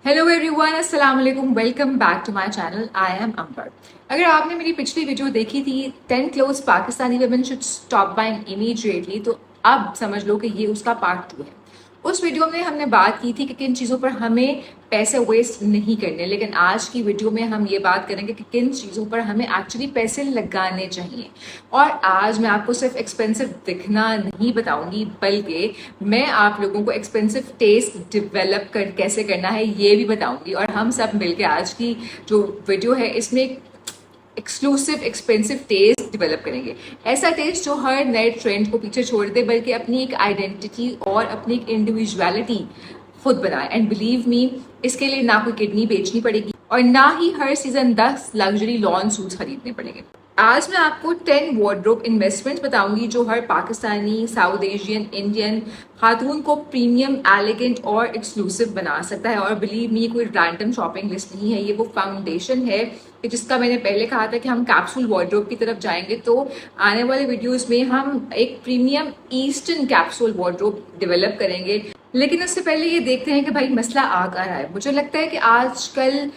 Hello everyone, अस्सलाम वालेकुम, welcome back to my channel. I am Amber. अगर आपने मेरी पिछली वीडियो देखी थी 10 clothes Pakistani women should stop buying immediately, तो अब समझ लो कि ये उसका पार्ट 2 है। उस वीडियो में हमने बात की थी कि किन चीज़ों पर हमें पैसे वेस्ट नहीं करने, लेकिन आज की वीडियो में हम ये बात करेंगे कि किन चीज़ों पर हमें एक्चुअली पैसे लगाने चाहिए। और आज मैं आपको सिर्फ एक्सपेंसिव दिखना नहीं बताऊंगी, बल्कि मैं आप लोगों को एक्सपेंसिव टेस्ट डेवलप कैसे करना है ये भी बताऊंगी। और हम सब मिलकर आज की जो वीडियो है इसमें एक्सक्लूसिव एक्सपेंसिव टेस्ट डेवलप करेंगे। ऐसा टेस्ट जो हर नए ट्रेंड को पीछे छोड़ दे, बल्कि अपनी एक आइडेंटिटी और अपनी एक इंडिविजुअलिटी खुद बनाए। एंड बिलीव मी, इसके लिए ना कोई किडनी बेचनी पड़ेगी और ना ही हर सीजन 10 लग्जरी लॉन सूट्स खरीदने पड़ेंगे। आज मैं आपको 10 वार्डरोब इन्वेस्टमेंट्स बताऊंगी जो हर पाकिस्तानी, साउथ एशियन, इंडियन खातून को प्रीमियम, एलिगेंट और एक्सक्लूसिव बना सकता है। और बिलीव मी, कोई रैंडम शॉपिंग लिस्ट नहीं है, ये वो फाउंडेशन है कि जिसका मैंने पहले कहा था कि हम कैप्सूल वार्डरोब की तरफ जाएंगे। तो आने वाले वीडियोस में हम एक premium eastern capsule wardrobe develop करेंगे। लेकिन उससे पहले ये देखते हैं कि भाई मसला आ क्या रहा है। मुझे लगता है कि आजकल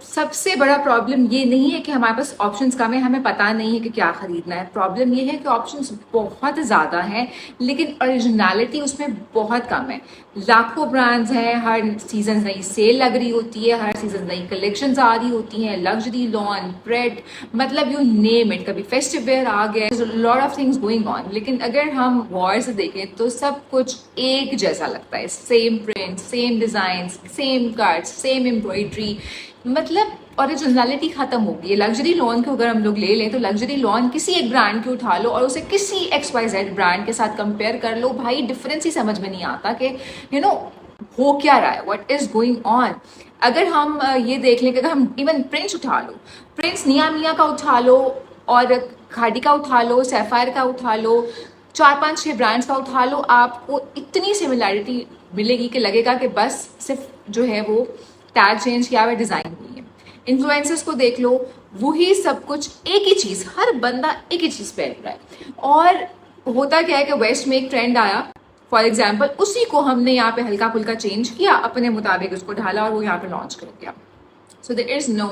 सबसे बड़ा प्रॉब्लम ये नहीं है कि हमारे पास ऑप्शंस कम है, हमें पता नहीं है कि क्या खरीदना है। प्रॉब्लम ये है कि ऑप्शंस बहुत ज़्यादा हैं, लेकिन ओरिजिनलिटी उसमें बहुत कम है। लाखों ब्रांड्स हैं, हर सीजन नई सेल लग रही होती है, हर सीजन नई कलेक्शंस आ रही होती हैं, लग्जरी, लॉन, ब्रेड, मतलब यू नेम इट। कभी फेस्टिव वेयर आ गया, lot of things going on. लेकिन अगर हम गौर से देखें तो सब कुछ एक जैसा लगता है। Same print, same design, same cards, same embroidery, मतलब ओरिजिनलिटी खत्म हो गई है। लग्जरी लॉन को अगर हम लोग ले लें तो लग्जरी लॉन किसी एक ब्रांड की उठा लो और उसे किसी XYZ ब्रांड के साथ कंपेयर कर लो, भाई डिफरेंस ही समझ में नहीं आता कि हो क्या रहा है, व्हाट इज गोइंग ऑन। अगर हम ये देख लें कि अगर हम इवन प्रिंस उठा लो, प्रिंस निया मिया का उठा लो और खादी का उठा लो, सैफायर का उठा लो, 4-5-6 ब्रांड्स का उठा लो, आपको इतनी सिमिलैरिटी मिलेगी कि लगेगा कि बस सिर्फ जो है वो टैग चेंज किया हुआ डिजाइन हुई है। इन्फ्लुएंसर्स को देख लो, वही सब कुछ, एक ही चीज, हर बंदा एक ही चीज पहन रहा है। और होता क्या है कि वेस्ट में एक ट्रेंड आया, फॉर एग्जाम्पल, उसी को हमने यहाँ पे हल्का फुल्का चेंज किया, अपने मुताबिक उसको ढाला और वो यहाँ पे लॉन्च कर दिया। So there is no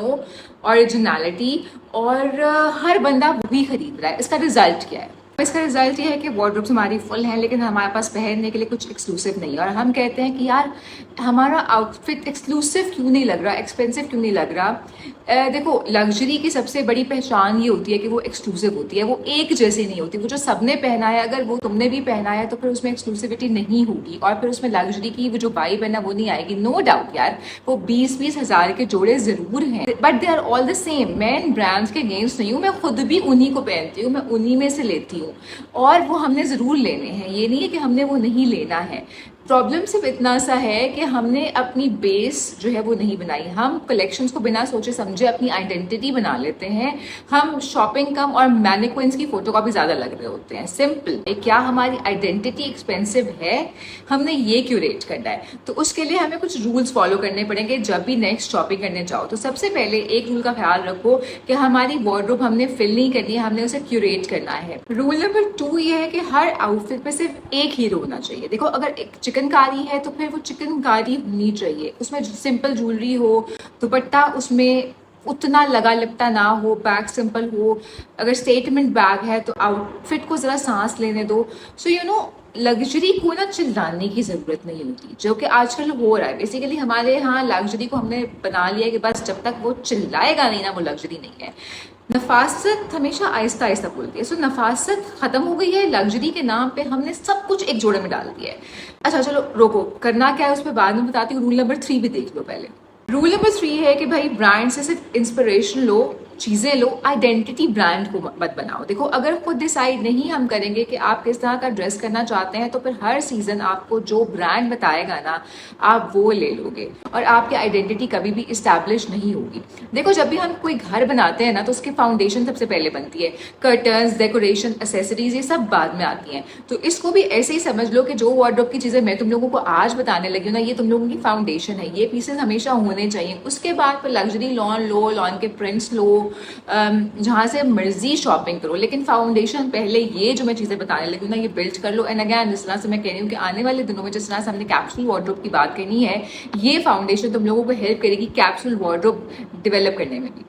originality और हर बंदा वही खरीद रहा है। इसका रिजल्ट क्या है? इसका रिजल्ट ये है कि वार्डरोब्स हमारी फुल हैं, लेकिन हमारे पास पहनने के लिए कुछ एक्सक्लूसिव नहीं है। और हम कहते हैं कि यार हमारा आउटफिट एक्सक्लूसिव क्यों नहीं लग रहा, एक्सपेंसिव क्यों नहीं लग रहा। देखो, लग्जरी की सबसे बड़ी पहचान ये होती है कि वो एक्सक्लूसिव होती है, वो एक जैसी नहीं होती। वो जो सबने पहना है, अगर वो तुमने भी पहना है तो फिर उसमें एक्सक्लूसिविटी नहीं होगी और फिर उसमें लग्जरी की वो जो वाइब है ना, वो नहीं आएगी। नो डाउट यार, वो 20-20 हज़ार के जोड़े जरूर हैं, but they are all the same. मैं इन ब्रांड्स के अगेंस्ट नहीं हूँ, मैं खुद भी उन्हीं को पहनती हूँ, मैं उन्हीं में से लेती हूँ और वो हमने ज़रूर लेने हैं। ये नहीं है कि हमने वो नहीं लेना है। प्रॉब्लम सिर्फ इतना सा है कि हमने अपनी बेस जो है वो नहीं बनाई। हम कलेक्शंस को बिना सोचे समझे अपनी आइडेंटिटी बना लेते हैं। हम शॉपिंग कम और मैनिक्विन्स की फोटो का भी ज़्यादा लग रहे होते हैं। सिंपल, क्या हमारी आइडेंटिटी एक्सपेंसिव है, हमने ये क्यूरेट करना है। तो उसके लिए हमें कुछ रूल्स फॉलो करने पड़ेंगे जब भी नेक्स्ट शॉपिंग करने जाओ। तो सबसे पहले एक रूल का ख्याल रखो कि हमारी वार्डरोब हमने फिल नहीं करनी है, हमने उसे क्यूरेट करना है। रूल नंबर 2 ये है कि हर आउटफिट में सिर्फ एक हीरो होना चाहिए। देखो, अगर एक चिकनकारी है तो फिर वो चिकनकारी होनी चाहिए, उसमें सिंपल ज्वेलरी हो, दुपट्टा उसमें उतना लगा लिपटा ना हो, बैग सिंपल हो। अगर स्टेटमेंट बैग है तो आउटफिट को जरा सांस लेने दो। सो लग्जरी को ना चिल्लाने की जरूरत नहीं होती, जो कि आजकल हो रहा है। बेसिकली हमारे यहाँ लग्जरी को हमने बना लिया है कि बस जब तक वो चिल्लाएगा नहीं ना, वो लग्जरी नहीं है। नफासत हमेशा आहिस्ता आहिस्ता बोलती है। सो नफासत खत्म हो गई है, लग्जरी के नाम पे हमने सब कुछ एक जोड़े में डाल दिया है। अच्छा चलो रोको, करना क्या है उस पर बाद में बताती हूँ। रूल नंबर 3 भी देख लो पहले। रूल नंबर 3 है कि भाई ब्रांड से सिर्फ इंस्पिरेशन लो, चीजें लो, आइडेंटिटी ब्रांड को मत बनाओ। देखो, अगर खुद डिसाइड नहीं हम करेंगे कि आप किस तरह का ड्रेस करना चाहते हैं, तो फिर हर सीजन आपको जो ब्रांड बताएगा ना, आप वो ले लोगे और आपकी आइडेंटिटी कभी भी इस्टेब्लिश नहीं होगी। देखो, जब भी हम कोई घर बनाते हैं ना, तो उसकी फाउंडेशन सबसे पहले बनती है। कर्टन्स, डेकोरेशन, एक्सेसरीज, ये सब बाद में आती हैं। तो इसको भी ऐसे ही समझ लो कि जो वार्डरोब की चीजें मैं तुम लोगों को आज बताने लगी हूँ ना, ये तुम लोगों की फाउंडेशन है। ये पीसेस हमेशा होने चाहिए। उसके बाद फिर लग्जरी लॉन लो, लॉन के प्रिंट्स लो, जहाँ से मर्जी शॉपिंग करो, लेकिन फाउंडेशन पहले ये जो मैं चीज़ें बताने लगी हूँ ना, ये बिल्ड कर लो। एंड अगैन जिस तरह से मैं कह रही हूँ कि आने वाले दिनों में जिस तरह से हमने कैप्सूल वार्डरोब की बात करनी है, ये फाउंडेशन तुम लोगों को हेल्प करेगी कैप्सूल वार्डरोब डेवलप करने में भी।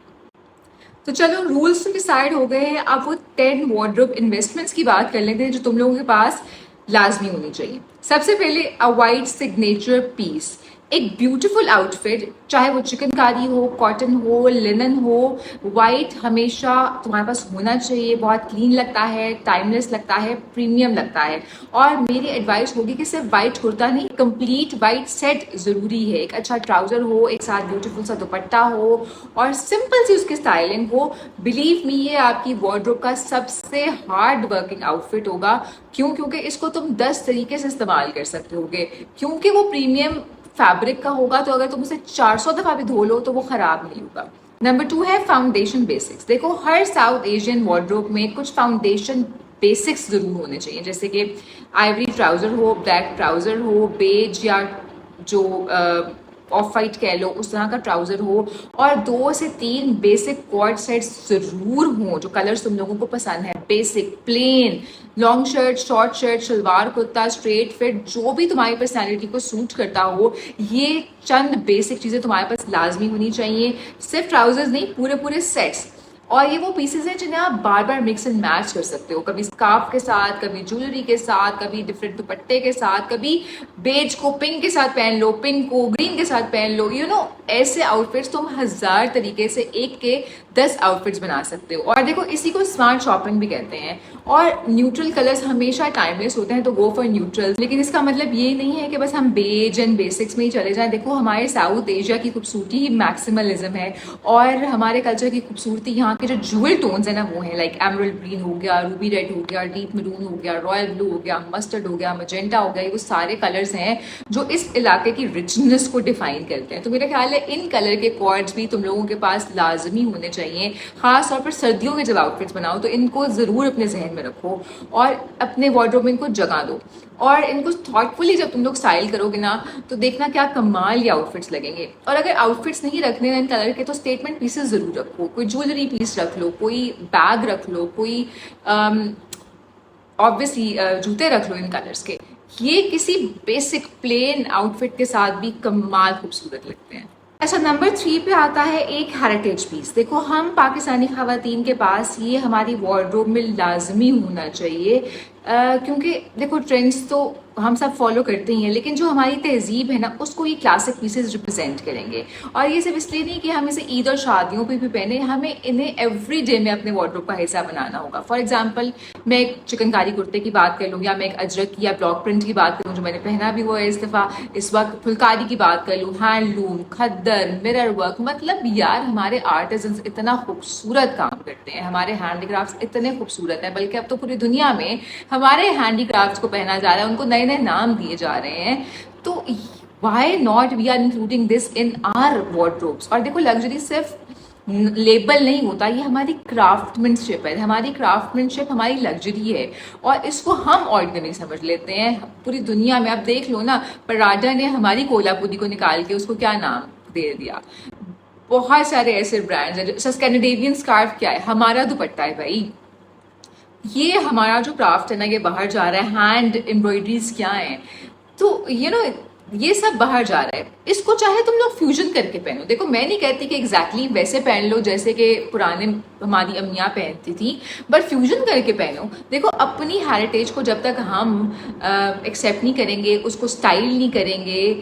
तो चलो रूल्स तो डिसाइड हो गए हैं, अब वो 10 वार्डरोब इन्वेस्टमेंट्स की बात कर लेते हैं जो तुम लोगों के पास लाजमी होनी चाहिए। सबसे पहले अ वाइट सिग्नेचर पीस, एक ब्यूटीफुल आउटफिट, चाहे वो चिकनकारी हो, कॉटन हो, लिनन हो, वाइट हमेशा तुम्हारे पास होना चाहिए। बहुत क्लीन लगता है, टाइमलेस लगता है, प्रीमियम लगता है। और मेरी एडवाइस होगी कि सिर्फ वाइट कुर्ता नहीं, कंप्लीट वाइट सेट जरूरी है। एक अच्छा ट्राउजर हो, एक साथ ब्यूटीफुल सा दुपट्टा हो और सिंपल सी उसकी स्टाइलिंग हो। बिलीव मी, ये आपकी वार्डरोब का सबसे हार्ड वर्किंग आउटफिट होगा। क्यों? क्योंकि इसको तुम 10 तरीके से इस्तेमाल कर सकते होगे, क्योंकि वो प्रीमियम फैब्रिक का होगा। तो अगर तुम उसे 400 दफा भी धो लो तो वो खराब नहीं होगा। नंबर 2 है फाउंडेशन बेसिक्स। देखो हर साउथ एशियन वार्डरोब में कुछ फाउंडेशन बेसिक्स जरूर होने चाहिए, जैसे कि आइवरी ट्राउजर हो, ब्लैक ट्राउजर हो, बेज या जो ऑफ वाइट कह लो उस तरह का ट्राउजर हो, और 2 से 3 बेसिक कॉर्ड सेट्स जरूर हों जो कलर्स तुम लोगों को पसंद है। Basic plain long shirt, short shirt, salwar kurta, straight fit, जो भी तुम्हारी पर्सनैलिटी को सूट करता हो, ये चंद बेसिक चीजें तुम्हारे पास लाजमी होनी चाहिए। सिर्फ ट्राउजर्स नहीं, पूरे पूरे सेट्स। और ये वो पीसेस हैं जिन्हें आप बार बार मिक्स एंड मैच कर सकते हो, कभी स्कार्फ के साथ, कभी ज्वेलरी के साथ, कभी डिफरेंट दुपट्टे के साथ, कभी बेज को पिंक के साथ पहन लो, पिंक को ग्रीन के साथ पहन लो। यू नो, ऐसे आउटफिट्स तुम 1000 तरीके से, एक के 10 आउटफिट्स बना सकते हो। और देखो इसी को स्मार्ट शॉपिंग भी कहते हैं। और न्यूट्रल कलर्स हमेशा टाइमलेस होते हैं, तो गो फॉर न्यूट्रल। लेकिन इसका मतलब ये नहीं है कि बस हम बेज एंड बेसिक्स में ही चले जाएं। देखो हमारे साउथ एशिया की खूबसूरती ही मैक्सिमलिज्म है, और हमारे कल्चर की खूबसूरती यहाँ के जो ज्वेल टोन्स है ना वो है, लाइक एमरल्ड ग्रीन हो गया, रूबी रेड हो गया, डीप मरून हो गया, रॉयल ब्लू हो गया, मस्टर्ड हो गया, मजेंटा हो गया। ये वो सारे कलर्स हैं जो इस इलाके की रिचनेस को डिफाइन करते हैं। तो मेरा ख्याल है इन कलर के कॉर्ड्स भी तुम लोगों के पास लाजमी होने चाहिए। खास तौर पर सर्दियों में जब आउटफिट्स बनाओ तो इनको जरूर अपने जहन में रखो और अपने वार्डरोब में इनको जगा दो। और इनको थॉटफुली जब तुम लोग स्टाइल करोगे ना, तो देखना क्या कमाल ये आउटफिट्स लगेंगे। और अगर आउटफिट्स नहीं रखने इन कलर के, तो स्टेटमेंट पीसेस जरूर रखो। कोई ज्वेलरी पीस रख लो, कोई बैग रख लो, कोई ऑब्वियसली जूते रख लो इन कलर्स के। ये किसी बेसिक प्लेन आउटफिट के साथ भी कमाल खूबसूरत लगते हैं। अच्छा, नंबर 3 पे आता है एक हेरिटेज पीस। देखो हम पाकिस्तानी खवातीन के पास ये हमारी वार्डरोब में लाजमी होना चाहिए, क्योंकि देखो ट्रेंड्स तो हम सब फॉलो करते ही हैं, लेकिन जो हमारी तहजीब है ना उसको ये क्लासिक पीसेस रिप्रेजेंट करेंगे। और ये सिर्फ इसलिए नहीं कि हम इसे ईद और शादियों पे भी पहने, हमें इन्हें एवरी डे में अपने वार्डरोब का हिस्सा बनाना होगा। फॉर एग्जाम्पल, मैं एक चिकनकारी कुर्ते की बात कर लूँ, या मैं एक अजरक की या ब्लॉक प्रिंट की बात करूँ जो मैंने पहना भी हुआ है इस दफ़ा, इस वक्त फुलकारी की बात कर लूँ, हैंडलूम, खद्दर, मिरर वर्क। मतलब यार हमारे आर्टिजन्स इतना खूबसूरत काम करते हैं, हमारे हैंडीक्राफ्ट्स इतने खूबसूरत हैं, बल्कि अब तो पूरी दुनिया में हमारे हैंडीक्राफ्ट्स को पहना जा रहा है, उनको नए नए नाम दिए जा रहे हैं। तो why not we are including this in our wardrobes. और देखो लग्जरी सिर्फ लेबल नहीं होता, ये हमारी क्राफ्टमैनशिप है। हमारी क्राफ्टमैनशिप हमारी लग्जरी है, और इसको हम ऑर्डिनरी समझ लेते हैं पूरी दुनिया में। अब देख लो ना, पराडा ने हमारी कोल्हापुरी को निकाल के उसको क्या नाम दे दिया। बहुत सारे ऐसे ब्रांड्स हैं। स्कैंडिनेवियन स्कार्फ क्या है? हमारा दुपट्टा है भाई। ये हमारा जो क्राफ्ट है ना, ये बाहर जा रहा है। हैंड एम्ब्रॉयडरीज क्या है, तो यू नो ये सब बाहर जा रहा है। इसको चाहे तुम लोग फ्यूजन करके पहनो। देखो मैं नहीं कहती कि एग्जैक्टली वैसे पहन लो जैसे कि पुराने हमारी अम्मियाँ पहनती थी, बट फ्यूजन करके पहनो। देखो अपनी हेरिटेज को जब तक हम एक्सेप्ट नहीं करेंगे, उसको स्टाइल नहीं करेंगे,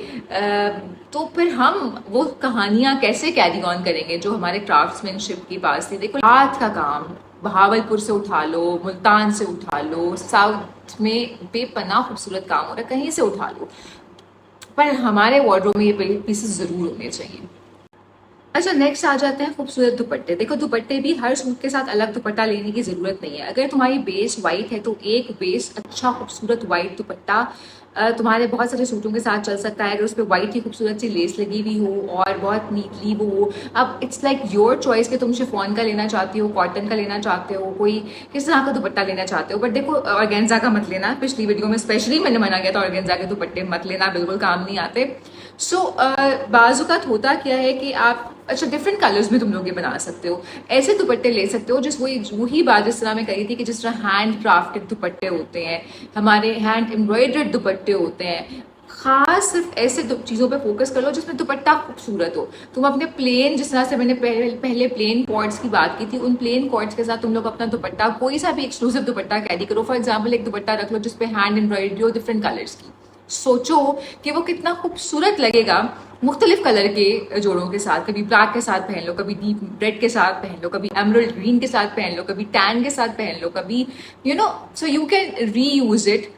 तो फिर हम वो कहानियाँ कैसे कैरी ऑन करेंगे जो हमारे क्राफ्ट्समैनशिप की पास थी। देखो हाथ का काम बहावलपुर से उठा लो, मुल्तान से उठा लो, साउथ में बेपनाह खूबसूरत काम हो रहा है, कहीं से उठा लो, पर हमारे वार्डरोब में ये पीसेस जरूर होने चाहिए। अच्छा, नेक्स्ट आ जाते हैं खूबसूरत दुपट्टे। देखो दुपट्टे भी हर सूट के साथ अलग दुपट्टा लेने की जरूरत नहीं है। अगर तुम्हारी बेस वाइट है तो एक बेस अच्छा खूबसूरत वाइट दुपट्टा तुम्हारे बहुत सारे सूटों के साथ चल सकता है, अगर उस पर वाइट की खूबसूरत सी लेस लगी हुई हो और बहुत नीटली वो हो। अब इट्स लाइक योर चॉइस कि तुम शिफॉन का लेना चाहती हो, कॉटन का लेना चाहते हो, कोई किस तरह का दुपट्टा लेना चाहते हो। बट देखो ऑर्गेन्जा का मत लेना, पिछली वीडियो में स्पेशली मैंने मना किया था ऑर्गेन्जा के दुपट्टे मत लेना, बिल्कुल काम नहीं आते। सो बाजुकात होता क्या है कि आप अच्छा डिफरेंट कलर्स में तुम लोग ये बना सकते हो। ऐसे दुपट्टे ले सकते हो वही बात जिस तरह मैं कही थी कि जिस तरह हैंड क्राफ्टेड दुपट्टे होते हैं, हमारे हैंड एम्ब्रॉयडर्ड दुपट्टे होते हैं, खास सिर्फ ऐसे चीज़ों पे फोकस कर लो जिसमें दुपट्टा खूबसूरत हो। तुम अपने प्लेन, जिस तरह से मैंने पहले प्लेन कॉर्ड्स की बात की थी, उन प्लेन कॉर्ड्स के साथ तुम लोग अपना दुपट्टा, कोई सा भी एक्सक्लूसिव दुपट्टा कैरी करो। फॉर एग्जाम्पल एक दुपट्टा रख लो जिसपे हैंड एम्ब्रॉयडरी हो डिफरेंट कलर्स की। सोचो कि वो कितना खूबसूरत लगेगा मुख्तलिफ कलर के जोड़ों के साथ। कभी ब्लैक के साथ पहन लो, कभी डीप रेड के साथ पहन लो, कभी एमरल्ड ग्रीन के साथ पहन लो, कभी टैन के साथ पहन लो, कभी सो यू कैन री यूज इट।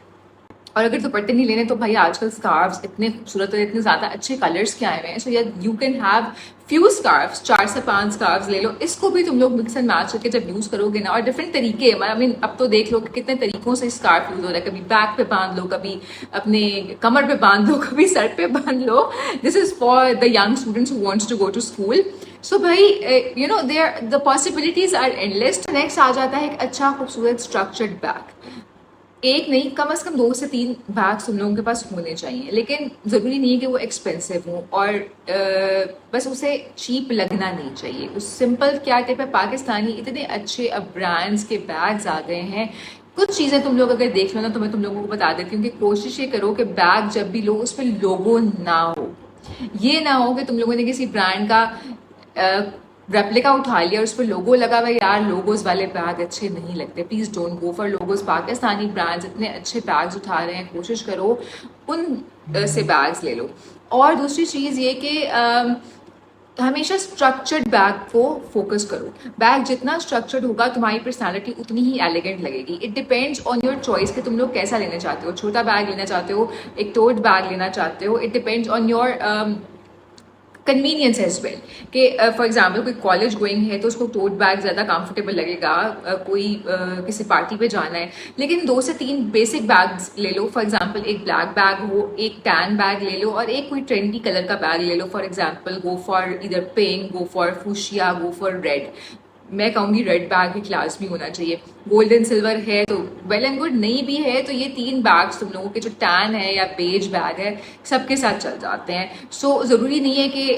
और अगर दुपट्टे नहीं लेने तो भाई आजकल स्कार्फ्स इतने खूबसूरत और इतने ज्यादा अच्छे कलर्स के आए हुए हैं, so you can have few scarfs, 4 से 5 स्कार्फ्स ले लो। इसको भी तुम लोग मिक्स एंड मैच करके जब यूज करोगे ना, और डिफरेंट तरीके, आई मीन अब तो देख लो कि कितने तरीकों से स्कार्फ यूज हो रहा है। कभी बैक पे बांध लो, कभी अपने कमर पे बांध लो, कभी सर पे बांध लो। This is for the young students who wants to go to school. So भाई there the possibilities are endless. Next आ जाता है एक अच्छा खूबसूरत स्ट्रक्चर्ड बैग। एक नहीं, कम से कम 2 से 3 बैग्स तुम लोगों के पास होने चाहिए, लेकिन ज़रूरी नहीं है कि वो एक्सपेंसिव हो, और बस उसे चीप लगना नहीं चाहिए। उस सिंपल क्या टाइप है, पाकिस्तानी इतने अच्छे अब ब्रांड्स के बैग्स आ गए हैं। कुछ चीज़ें तुम लोग अगर देख लो ना तो मैं तुम लोगों को बता देती हूँ कि कोशिश ये करो कि बैग जब भी लो उस पर लोगो ना हो। ये ना हो कि तुम लोगों ने किसी ब्रांड का रेप्लिका उठा लिया और उस पर लोगो लगा हुआ, यार लोगोज वाले बैग अच्छे नहीं लगते, please don't go for logos. Pakistani brands इतने अच्छे बैग्स उठा रहे हैं, कोशिश करो उन से बैग्स ले लो। और दूसरी चीज़ ये कि हमेशा स्ट्रक्चर्ड बैग को फोकस करो। बैग जितना स्ट्रक्चर्ड होगा तुम्हारी पर्सनालिटी उतनी ही एलिगेंट लगेगी। It depends on your choice कि तुम लोग कैसा लेना चाहते हो, छोटा बैग लेना चाहते हो, एक टोट बैग लेना चाहते हो। It depends on your convenience as well कि फॉर एग्जाम्पल कोई कॉलेज गोइंग है तो उसको टोट बैग ज़्यादा कंफर्टेबल लगेगा, कोई किसी पार्टी पे जाना है। लेकिन 2 से 3 बेसिक बैग्स ले लो। फॉर एग्जाम्पल एक ब्लैक बैग हो, एक टैन बैग ले लो, और एक कोई ट्रेंडी कलर का बैग ले लो। फॉर एग्जाम्पल गो फॉर इधर pink, go for fuchsia, go for red. मैं कहूँगी रेड बैग भी क्लास भी होना चाहिए। गोल्ड एंड सिल्वर है तो वेल एंड गुड, नहीं भी है तो ये 3 बैग्स तुम लोगों के, जो टैन है या बेज बैग है, सबके साथ चल जाते हैं। सो ज़रूरी नहीं है कि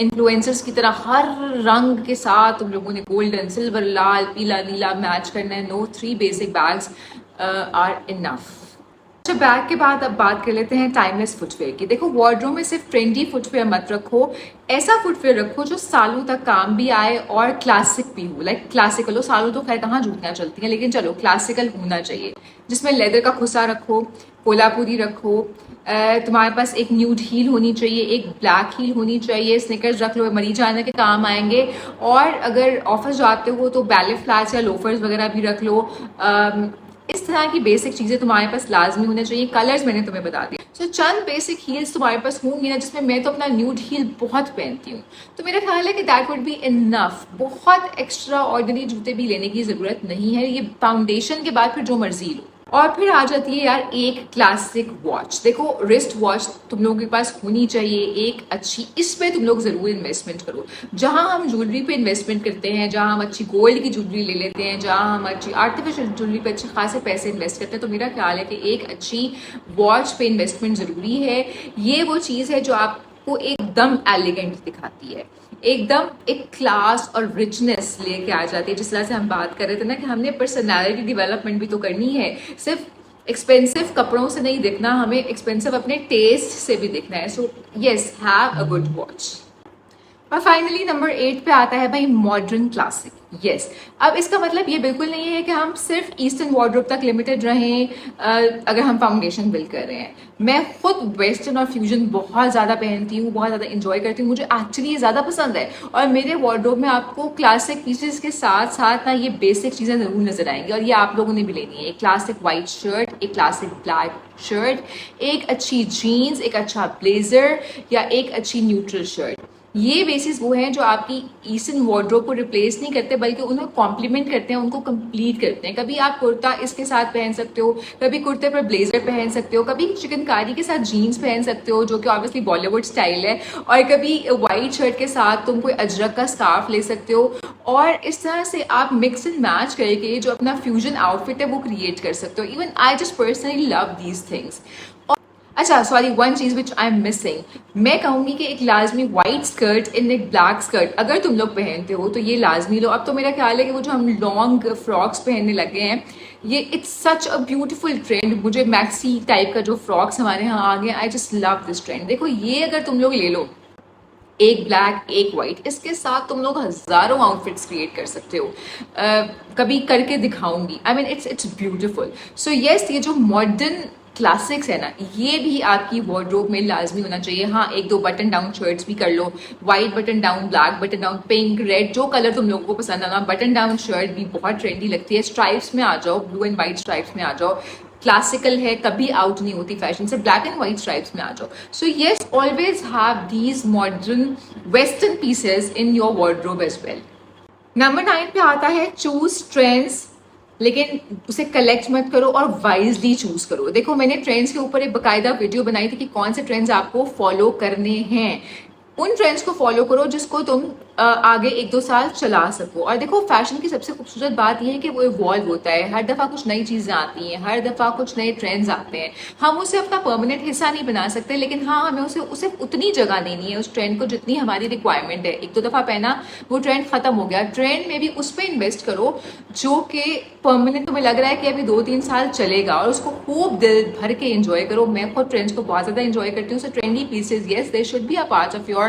इन्फ्लुएंसर्स की तरह हर रंग के साथ तुम लोगों ने गोल्ड एंड सिल्वर, लाल, पीला, नीला मैच करना है। No, 3 basic bags are enough. अच्छा, बैग के बाद अब बात कर लेते हैं टाइमलेस फुटवेयर की। देखो, वार्डरोब में सिर्फ ट्रेंडी फुटवेयर मत रखो, ऐसा फुटवेयर रखो जो सालों तक काम भी आए और क्लासिक भी हो। लाइक क्लासिकल हो, सालों तो खैर कहाँ जूतियाँ चलती हैं, लेकिन चलो क्लासिकल होना चाहिए, जिसमें लेदर का खुसा रखो, कोलापुरी रखो, तुम्हारे पास एक न्यूड हील होनी चाहिए, एक ब्लैक हील होनी चाहिए, स्निकर्स रख लो, मरीज आने के काम आएंगे। और अगर ऑफिस जाते हो तो बैले फ्लैट्स या लोफर्स वगैरह भी रख लो। इस तरह की बेसिक चीज़ें तुम्हारे पास लाजमी होने चाहिए। कलर्स मैंने तुम्हें बता दिए। सो चंद बेसिक हील्स तुम्हारे पास होंगी ना, जिसमें मैं तो अपना न्यूड हील बहुत पहनती हूँ, तो मेरा ख्याल है कि दैट वुड बी इनफ। बहुत एक्स्ट्रा ऑर्डिनरी जूते भी लेने की ज़रूरत नहीं है। ये फाउंडेशन के बाद फिर जो मर्जी लो। और फिर आ जाती है यार एक क्लासिक वॉच। देखो, रिस्ट वॉच तुम लोगों के पास होनी चाहिए एक अच्छी। इस पे तुम लोग जरूर इन्वेस्टमेंट करो। जहां हम ज्वेलरी पे इन्वेस्टमेंट करते हैं, जहां हम अच्छी गोल्ड की ज्वेलरी ले लेते हैं, जहां हम अच्छी आर्टिफिशियल ज्वेलरी पे अच्छे खासे पैसे इन्वेस्ट करते हैं, तो मेरा ख्याल है कि एक अच्छी वॉच पे इन्वेस्टमेंट जरूरी है। ये वो चीज़ है जो आपको एकदम एलिगेंट दिखाती है, एकदम एक क्लास और रिचनेस लेके आ जाती है। जिस तरह से हम बात कर रहे थे ना कि हमने पर्सनालिटी डेवलपमेंट भी तो करनी है, सिर्फ एक्सपेंसिव कपड़ों से नहीं दिखना, हमें एक्सपेंसिव अपने टेस्ट से भी दिखना है। So yes, have a good watch. और फाइनली नंबर 8 पे आता है भाई मॉडर्न क्लासिक। यस, अब इसका मतलब ये बिल्कुल नहीं है कि हम सिर्फ ईस्टर्न वार्डरोब तक लिमिटेड रहें अगर हम फाउंडेशन बिल्ड कर रहे हैं। मैं खुद वेस्टर्न और फ्यूजन बहुत ज़्यादा पहनती हूँ, बहुत ज़्यादा इंजॉय करती हूँ, मुझे एक्चुअली ये ज़्यादा पसंद है। और मेरे वार्डरोब में आपको क्लासिक पीसेस के साथ साथ ना ये बेसिक चीज़ें ज़रूर नजर आएंगी, और ये आप लोगों ने भी लेनी है। एक क्लासिक वाइट शर्ट, एक क्लासिक ब्लैक शर्ट, एक अच्छी जीन्स, एक अच्छा ब्लेजर या एक अच्छी न्यूट्रल शर्ट। ये बेसिस वो हैं जो आपकी ईस्टर्न वार्डरोब को रिप्लेस नहीं करते, बल्कि उन्हें कॉम्प्लीमेंट करते हैं, उनको कंप्लीट करते हैं। कभी आप कुर्ता इसके साथ पहन सकते हो, कभी कुर्ते पर ब्लेजर पहन सकते हो, कभी चिकनकारी के साथ जीन्स पहन सकते हो जो कि ऑब्वियसली बॉलीवुड स्टाइल है, और कभी वाइट शर्ट के साथ तुम कोई अजरक का स्कार्फ ले सकते हो। और इस तरह से आप मिक्स एंड मैच करके जो अपना फ्यूजन आउटफिट है वो क्रिएट कर सकते हो। Even I just personally love these things. अच्छा सॉरी, वन चीज विच आई एम मिसिंग, मैं कहूंगी कि एक लाजमी व्हाइट स्कर्ट इन एक ब्लैक स्कर्ट अगर तुम लोग पहनते हो तो ये लाजमी लो। अब तो मेरा ख्याल है कि वो जो हम लॉन्ग फ्रॉक्स पहनने लगे हैं, ये it's such a beautiful trend. मुझे मैक्सी टाइप का जो फ्रॉक्स हमारे यहाँ आ गए, I just love this trend. देखो ये अगर तुम लोग ले लो, एक ब्लैक एक वाइट, इसके साथ तुम लोग हजारों आउटफिट्स क्रिएट कर सकते हो। कभी करके दिखाऊंगी। I mean it's beautiful. So yes, ये जो मॉडर्न क्लासिक्स है ना, ये भी आपकी वार्डरोब में लाजमी होना चाहिए। हाँ, एक दो बटन डाउन शर्ट्स भी कर लो, white button down, black button down, pink, red, जो कलर तुम लोगों को पसंद आना। बटन डाउन शर्ट भी बहुत ट्रेंडी लगती है। स्ट्राइप्स में आ जाओ, ब्लू एंड व्हाइट स्ट्राइप्स में आ जाओ, क्लासिकल है, कभी आउट नहीं होती फैशन से। ब्लैक एंड व्हाइट स्ट्राइप्स में आ जाओ। So yes, always have these modern western pieces in your wardrobe as well. Number 9 पे आता है चूज ट्रेंड्स, लेकिन उसे कलेक्ट मत करो और वाइजली चूज करो। देखो, मैंने ट्रेंड्स के ऊपर एक बकायदा वीडियो बनाई थी कि कौन से ट्रेंड्स आपको फॉलो करने हैं। उन ट्रेंड्स को फॉलो करो जिसको तुम आगे एक दो साल चला सको। और देखो, फैशन की सबसे खूबसूरत बात यह है कि वो इवॉल्व होता है, हर दफ़ा कुछ नई चीज़ें आती हैं, हर दफ़ा कुछ नए ट्रेंड्स आते हैं। हम उसे अपना परमानेंट हिस्सा नहीं बना सकते, लेकिन हाँ, हमें उसे उतनी जगह देनी है उस ट्रेंड को जितनी हमारी रिक्वायरमेंट है। एक दो दफ़ा पहना, वो ट्रेंड खत्म हो गया, ट्रेंड में भी उस पर इन्वेस्ट करो जो कि परमानेंट तुम्हें लग रहा है कि अभी 2-3 साल चलेगा, और उसको खूब दिल भर के एंजॉय करो। मैं खुद ट्रेंड्स को बहुत ज़्यादा एंजॉय करती हूँ। So trendy pieces, yes, they should be a part of your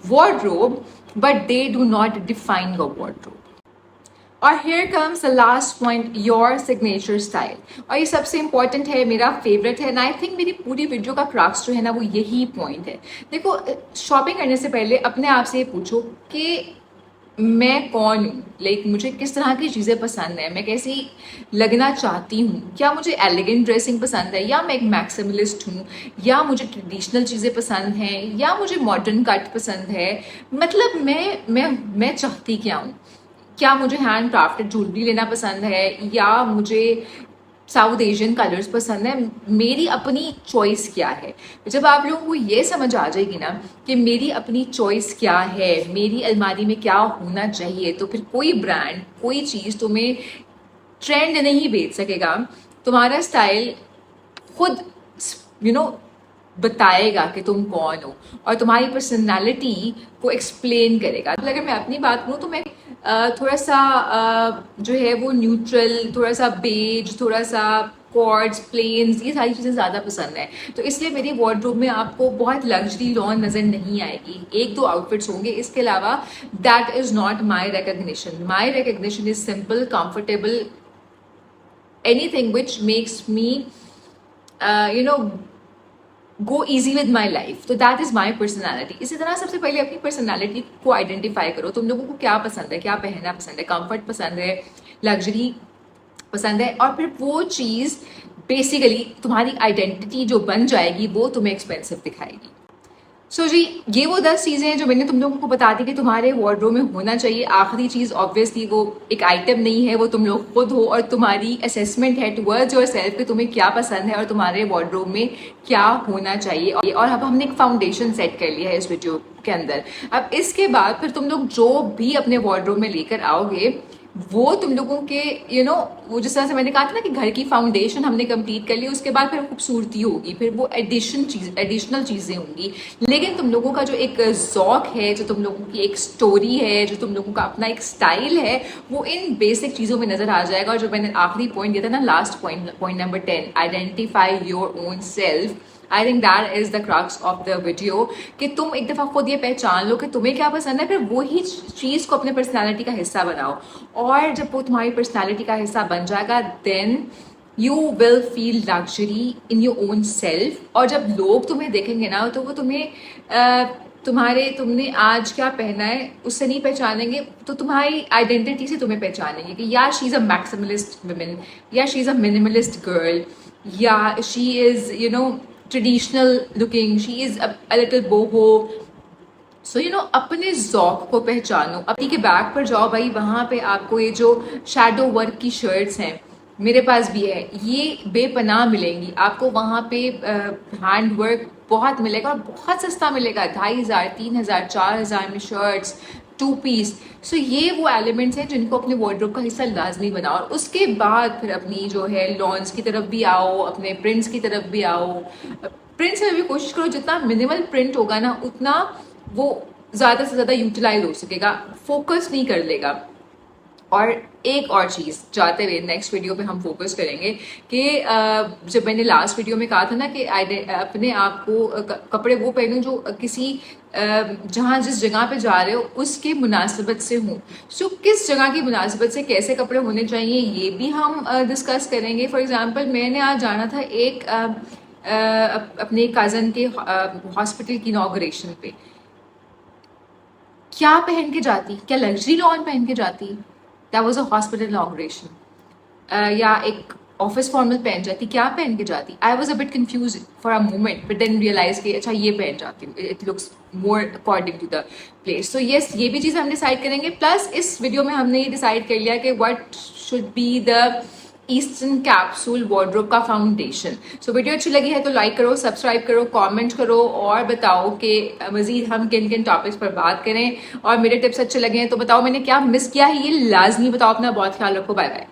wardrobe, but they do not define your wardrobe. और here comes the last point, your signature style. और ये सबसे important है, मेरा favorite है, and I think मेरी पूरी video का crux जो है ना, वो यही point है। देखो, शॉपिंग करने से पहले अपने आप से ये पूछो कि मैं कौन हूँ, लाइक मुझे किस तरह की चीज़ें पसंद है, मैं कैसी लगना चाहती हूँ, क्या मुझे एलिगेंट ड्रेसिंग पसंद है, या मैं एक मैक्सिमलिस्ट हूँ, या मुझे ट्रेडिशनल चीज़ें पसंद हैं, या मुझे मॉडर्न कट पसंद है। मतलब मैं चाहती क्या हूँ। क्या मुझे हैंड क्राफ्टेड ज्वेलरी लेना पसंद है, या मुझे साउथ एशियन कलर्स पसंद है। मेरी अपनी चॉइस क्या है। जब आप लोगों को ये समझ आ जाएगी ना कि मेरी अपनी चॉइस क्या है, मेरी अलमारी में क्या होना चाहिए, तो फिर कोई ब्रांड, कोई चीज़ तुम्हें ट्रेंड नहीं बेच सकेगा। तुम्हारा स्टाइल खुद बताएगा कि तुम कौन हो, और तुम्हारी पर्सनालिटी को एक्सप्लेन करेगा। अगर मैं अपनी बात करूँ तो मैं थोड़ा सा जो है वो न्यूट्रल, थोड़ा सा बेज, थोड़ा सा कॉर्ड्स, प्लेन्स, ये सारी चीज़ें ज़्यादा पसंद है। तो इसलिए मेरी वार्डरोब में आपको बहुत लग्जरी लॉन नज़र नहीं आएगी। एक दो आउटफिट्स होंगे, इसके अलावा that is not my recognition. My recognition is simple, comfortable, anything which makes me go easy with my life. तो दैट इज माई पर्सनैलिटी। इसी तरह सबसे पहले अपनी पर्सनैलिटी को आइडेंटिफाई करो। तुम लोगों को क्या पसंद है, क्या पहनना पसंद है, कंफर्ट पसंद है, लग्जरी पसंद है, और फिर वो चीज़ बेसिकली तुम्हारी आइडेंटिटी जो बन जाएगी, वो तुम्हें एक्सपेंसिव दिखाएगी। सो जी, ये वो 10 चीज़ें हैं जो मैंने तुम लोगों को बता दी कि तुम्हारे वार्डरोब में होना चाहिए। आखिरी चीज़ ऑब्वियसली वो एक आइटम नहीं है, वो तुम लोग खुद हो, और तुम्हारी असेसमेंट है टुवर्ड्स योरसेल्फ कि तुम्हें क्या पसंद है और तुम्हारे वार्डरोब में क्या होना चाहिए। और अब हमने एक फाउंडेशन सेट कर लिया है इस वीडियो के अंदर। अब इसके बाद फिर तुम लोग जो भी अपने वार्डरोब में लेकर आओगे, वो तुम लोगों के वो जिस तरह से मैंने कहा था ना कि घर की फाउंडेशन हमने कंप्लीट कर ली, उसके बाद फिर खूबसूरती होगी, फिर वो एडिशनल चीज़ें होंगी। लेकिन तुम लोगों का जो एक ज़ौक है, जो तुम लोगों की एक स्टोरी है, जो तुम लोगों का अपना एक स्टाइल है, वो इन बेसिक चीज़ों में नज़र आ जाएगा। और जो मैंने आखिरी पॉइंट दिया था ना, last point number 10, identify your own self. I think that is the crux of the video, कि तुम एक दफ़ा खुद ये पहचान लो कि तुम्हें क्या पसंद है, फिर वही चीज़ को अपने पर्सनालिटी का हिस्सा बनाओ। और जब वो तुम्हारी पर्सनालिटी का हिस्सा बन जाएगा, then you will feel luxury in your own self. और जब लोग तुम्हें देखेंगे ना, तो वो तुम्हें तुमने आज क्या पहना है उससे नहीं पहचानेंगे, तो तुम्हारी आइडेंटिटी से तुम्हें पहचानेंगे कि या she is a maximalist women, या she is a minimalist girl, या she is traditional looking, she is a little boho. So अपने ज़ौक को पहचानो। अपनी के बैग पर जाओ भाई, वहाँ पे आपको ये जो शैडो वर्क की शर्ट्स हैं, मेरे पास भी है, ये बेपनाह मिलेंगी आपको। वहाँ पे हैंड वर्क बहुत मिलेगा और बहुत सस्ता मिलेगा, 2500, 3000, 4000 में शर्ट्स, 2 पीस। सो ये वो एलिमेंट्स हैं जिनको अपने वार्डरोब का हिस्सा लाजमी बनाओ। और उसके बाद फिर अपनी जो है लॉन्स की तरफ भी आओ, अपने प्रिंट्स की तरफ भी आओ, प्रिंट्स में भी कोशिश करो जितना मिनिमल प्रिंट होगा ना उतना वो ज़्यादा से ज़्यादा यूटिलाइज हो सकेगा, फोकस नहीं कर लेगा। और एक और चीज़ जाते हुए नेक्स्ट वीडियो पे हम फोकस करेंगे कि जब मैंने लास्ट वीडियो में कहा था ना कि अपने आप को कपड़े वो पहनूं जो किसी जहाँ जिस जगह पे जा रहे हो उसके मुनासिबत से हों। सो किस जगह की मुनासिबत से कैसे कपड़े होने चाहिए ये भी हम डिस्कस करेंगे। फॉर एग्जांपल मैंने आज जाना था एक अपने कज़न के हॉस्पिटल की इनॉग्रेशन पे, क्या पहन के जाती, क्या लग्जरी लॉन पहन के जाती, that was a hospital inauguration, या एक ऑफिस फॉर्मल पहन जाती, क्या पहन के जाती। I was a bit confuse for a moment but then realise कि अच्छा ये पहन जाती हूँ, it looks more according to the place. So yes, ये भी चीज़ हम डिसाइड करेंगे। प्लस इस वीडियो में हमने ये डिसाइड कर लिया कि what should be the eastern capsule wardrobe का फाउंडेशन। सो वीडियो अच्छी लगी है तो लाइक करो, सब्सक्राइब करो, कमेंट करो और बताओ कि मजीद हम किन किन टॉपिक्स पर बात करें। और मेरे टिप्स अच्छे लगे हैं तो बताओ मैंने क्या मिस किया है, ये लाजमी बताओ। अपना बहुत ख्याल रखो, बाय बाय।